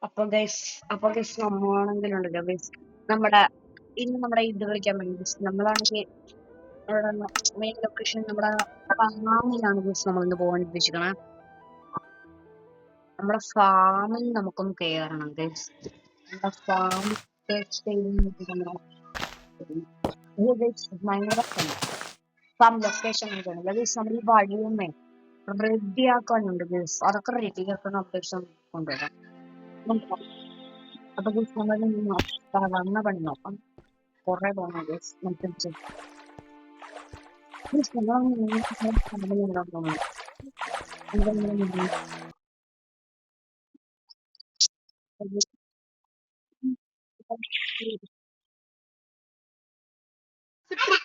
അപ്പൊ guys നമ്മളാണെങ്കിലുണ്ടല്ലോ guys നമ്മുടെ നമ്മുടെ ഇത് കളിക്കാൻ വേണ്ടി നമ്മളാണെങ്കിൽ മെയിൻ ലൊക്കേഷൻ നമ്മുടെ ഫാമിലാണ് ഗൈസ് നമ്മൾ ഇന്ന് പോകാൻ ഉദ്ദേശിക്കണേ. നമ്മുടെ ഫാമിൽ നമുക്കൊന്ന് കയറണം ഗൈസ്. നമ്മുടെ ഫാമിൽ ഭയങ്കര ഫാം ലൊക്കേഷൻ ഗൈസ്. നമ്മൾ ഈ വഴിയൊന്നേ റെഡിയാക്കാനുണ്ട് ഗൈസ്. അതൊക്കെ റെഡിയാക്കുന്ന അപ്ഡേഷൻ കൊണ്ടുവരാം. അപ്പൊ ഗൈസ് നമ്മൾ വന്ന പണി നോക്കാം. കുറെ പോകണം ഗൈസ്. നമുക്ക്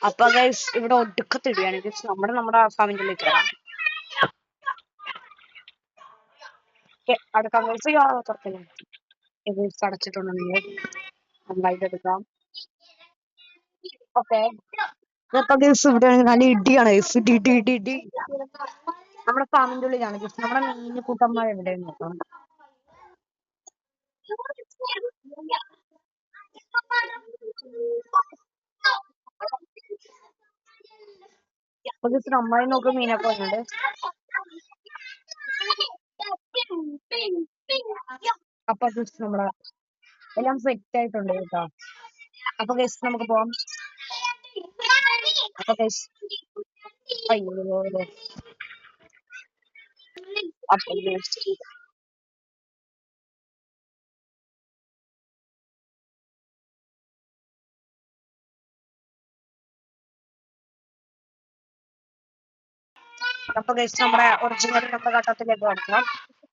അപ്പൊ ഗൈസ് ഇവിടെ ഒടുക്കത്തിടിയാണ് ഗൈസ്. നമ്മുടെ ഫാമിലിയിലേക്ക് കയറാം. അടുക്കാൻ ഗൈസ് തുറക്കില്ല. ഗൈസ് അടച്ചിട്ടുണ്ടെങ്കിൽ നന്നായിട്ട് എടുക്കാം. ഓക്കെ അപ്പൊ ഗൈസ് ഇവിടെ നല്ല ഇടിയാണ് ഗൈസ്. ഇടി നമ്മുടെ ഫാമിന്റെ ഉള്ളിലാണ് ഗൈസ്. നമ്മുടെ മീൻ കൂട്ടന്മാർ എവിടെയെന്ന് നോക്കാം. അപ്പൊ ഗൈസ് നമ്മളെ നോക്കി മീനൊക്കെ വന്നിട്ടുണ്ട്. അപ്പൊ ഗൈസ് നമ്മുടെ എല്ലാം സെറ്റ് ആയിട്ടുണ്ട് കേട്ടോ. അപ്പൊ ഗൈസ് നമുക്ക് പോവാം. അപ്പൊ ഗൈസ് അയ്യോ അപ്പൊ ഗൈസ് നമ്മുടെ ഒറിജിനൽ നമ്മുടെ ഘട്ടത്തിലേക്ക് കടക്കാം.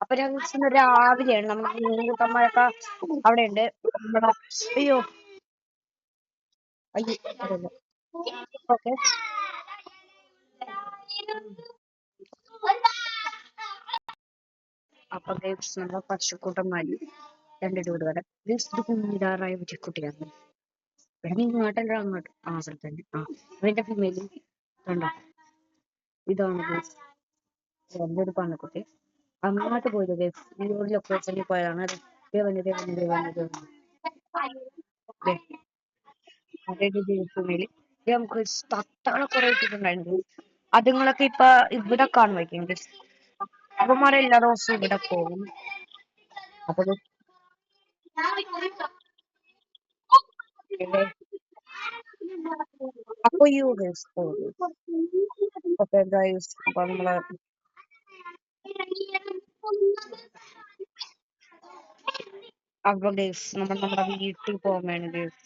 അപ്പൊ ഗൈസ് രാവിലെയാണ്. നമ്മുടെ മീൻകൂട്ടന്മാരൊക്കെ അവിടെ ഉണ്ട്. നമ്മുടെ അയ്യോ ഓക്കെ അപ്പൊ ഗൈസ് നമ്മുടെ പശുക്കൂട്ടന്മാര് രണ്ടിട്ട് വരാം. ഗൈസ് കുഞ്ഞിടാറായ കുട്ടിയാണ്. നീ ഇങ്ങോട്ടല്ലോ അങ്ങോട്ട് സ്ഥലത്തന്നെ. അതിന്റെ ഫീമെയില് കണ്ടോ. ഇതാണ് ഗൈസ് എന്റെ ഒരു പണക്കുട്ടി. അങ്ങോട്ട് പോയത് ഗൈസ്. ഈ ഒരു ലൊക്കേഷനിൽ പോയതാണ്. ഫീമെയില് നമുക്ക് തത്തകളെ കുറെ ഇട്ടിട്ടുണ്ടായിരുന്നു. അതുങ്ങളൊക്കെ ഇപ്പൊ ഇവിടെ കാണും വയ്ക്കും ഗൈസ്. അവന്മാരെ എല്ലാ ദിവസവും ഇവിടെ പോകും. അപ്പൊ അപ്പൊ യു ഗൈസ് ഓക്കെ ഗൈസ്. അപ്പൊ നമ്മള് അപ്പൊ ഗൈസ് നമ്മുടെ വീട്ടിൽ പോകാൻ വേണ്ടി ഗൈസ്.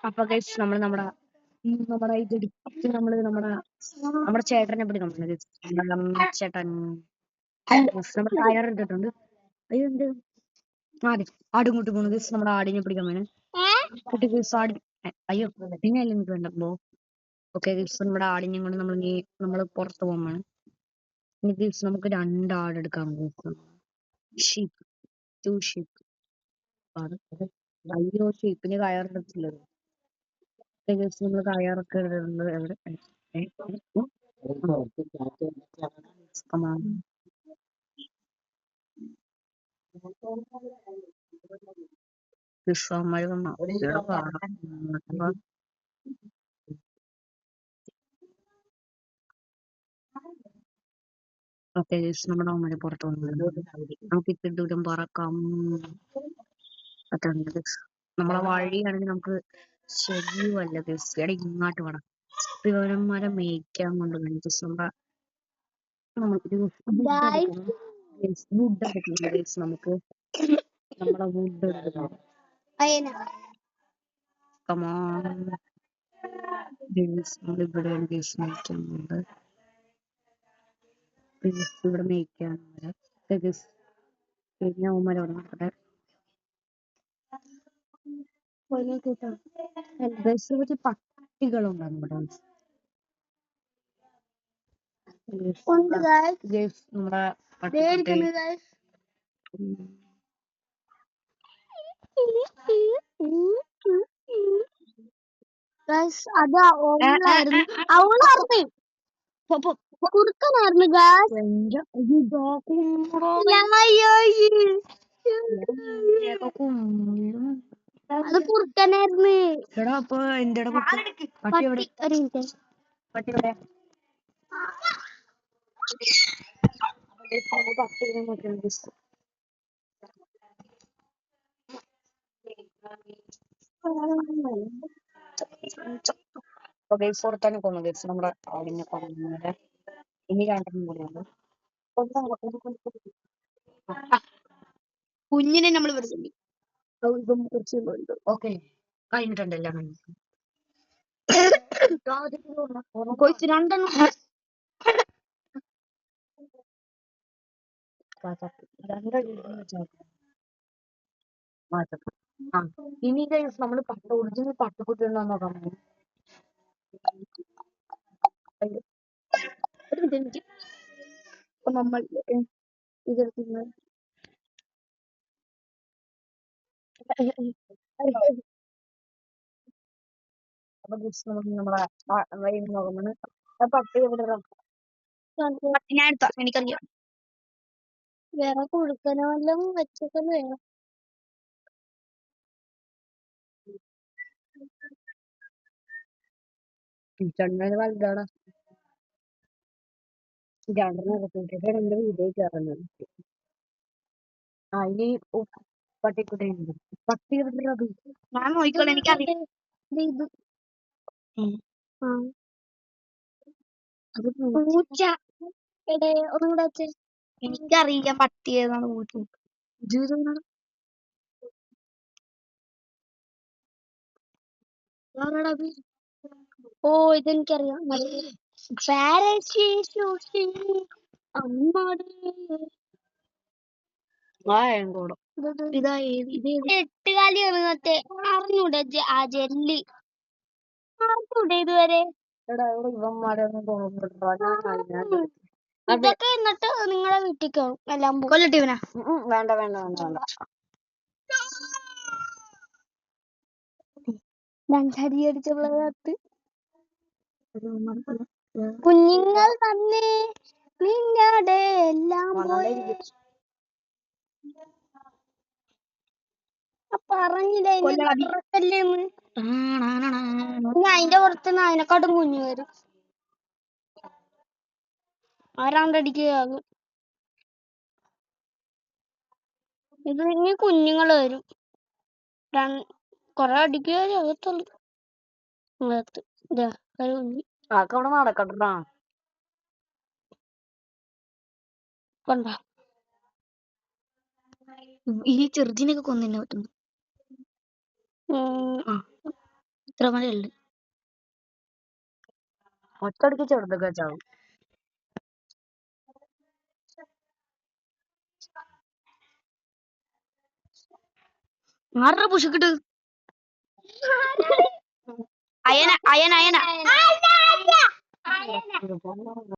അപ്പൊ ഗൈസ് നമ്മുടെ ഇതെടുത്ത് നമ്മുടെ ചേട്ടനെ പിടിക്കണം. ചേട്ടൻ നമ്മുടെ ടയർ ഇട്ടിട്ടുണ്ട്. അയ്യോ എന്ത് ആടിങ്ങോട്ട് പോണു ഗൈസ്. നമ്മുടെ ആടിനെ പിടിക്കാൻ വേണം കുട്ടി ഗൈസ്. അയ്യോ പിന്നെ അല്ലേ എനിക്ക് വേണ്ടപ്പോ. ഓക്കെ ഗൈസ് നമ്മുടെ ആടിനെയും കൊണ്ട് നമ്മള് പുറത്ത് പോകാൻ. ഇനി ഗൈസ് നമുക്ക് 2 ആടെടുക്കാൻ നോക്കാം. Sheep 2 sheep. അയ്യോ ഷീപ്പിന് കയറിട്ടില്ലല്ലോ. നമ്മൾ കയറൊക്കെ ഇടുന്നത് എവിടെ. വിശ്വന്മാര് വന്നു ഓക്കെ നമ്മുടെ അവന്മാര് പുറത്ത് വന്നത് നമുക്ക് ഇത്തിരി ദൂരം പറക്കാം. പറ്റുന്നുണ്ട് നമ്മളെ വഴിയാണെങ്കിൽ നമുക്ക് ശരിയുമല്ല ഗസ്റ്റിയുടെ ഇങ്ങോട്ട് വേണം വിവരന്മാരെ മേയ്ക്കാൻ കൊണ്ട് നമുക്ക് വുഡ് എടുക്കണം നമുക്ക് നമ്മളെ വുഡ് എടുക്കണം. നമ്മളിവിടെയാണ് ഗസ് മേയ്ക്കാനുണ്ട്. ഇവിടെ മേയ്ക്കാനുണ്ട്. പിന്നെ അവന്മാരെ അവിടെ നോക്കട്ടെ. കുറച്ച് പട്ടികളുണ്ട് നമ്മുടെ കുറുക്കനായിരുന്നു അത് കുറുക്കനായിരുന്നു. അപ്പൊ എന്റെ പട്ടി എവിടെ? പട്ടിയുടെ പട്ടിനെ നോക്കിയാണ് പുറത്താണ് കൊന്നു ഗസ് നമ്മുടെ ആടിനെ കൊന്നത്. ഇനി രണ്ടെണ്ണം കൂടിയുണ്ട്. കുഞ്ഞിനെ നമ്മൾ വെറുതെ ഓക്കെ കഴിഞ്ഞിട്ടുണ്ട് എല്ലാം കഴിഞ്ഞു. രണ്ടെണ്ണം ഇനി നമ്മള് ഒറിജിനൽ പട്ടുകുട്ടികളാ നോക്കാൻ പോകും. നമ്മൾ ഇതെടുക്കുന്ന അപ്പൊ നമ്മളെ നോക്കുമ്പോൾ പട്ടി എവിടെ ഞാൻ എടുത്താ എനിക്കറിയാം. വേറെ കുടുക്കനോ വല്ലതും വെച്ചൊക്കെ വേണം. ചണ്ണന് വലുതാണ്. രണ്ടെണ്ണം എന്റെ വീട്ടിൽ കയറുന്നത്. ഇനി പട്ടിക്കുട്ടി പട്ടി ഞാൻ നോക്കിക്കോളെ എനിക്കറിയാം. പൂച്ച ഒന്നുകൂടെ വെച്ചേ. എനിക്കറിയില്ല പട്ടി ഏതാണ് പൂച്ച. ഓ ഇതെനിക്കറിയാം. എട്ടുകാലിയാണ് മറ്റേ അറിഞ്ഞൂടെ ആ ജെല്ലി അറിഞ്ഞൂടെ ഇതുവരെ. ഇതൊക്കെ എന്നിട്ട് നിങ്ങളെ വീട്ടിൽ കയറും എല്ലാം കൊല്ലട്ടിവനാ. വേണ്ട വേണ്ട വേണ്ട വേണ്ട രണ്ടടി അടിച്ചത് കുഞ്ഞുങ്ങൾ തന്നെ നിങ്ങളുടെ എല്ലാം പറഞ്ഞില്ലേ അതിന്റെ പുറത്ത് അതിനെക്കാട്ടും കുഞ്ഞു വരും. ആരാണ്ടടിക്കുക ഇത് ഇനി കുഞ്ഞുങ്ങൾ വരും. കൊറേ അടിക്കുക അകത്തുള്ളു. അവിടെ നടക്കട്ടാ. കണ്ട ഈ ചെറുതിനൊക്കെ കൊന്നിന്നെ പറ്റുന്നു. ഇത്ര മഴയുണ്ട്. ഒറ്റടിക്ക് ചെറുതൊക്കെ ചാവും. ആരുടെ പുഷക്കിട്ട് അയന അയന അയന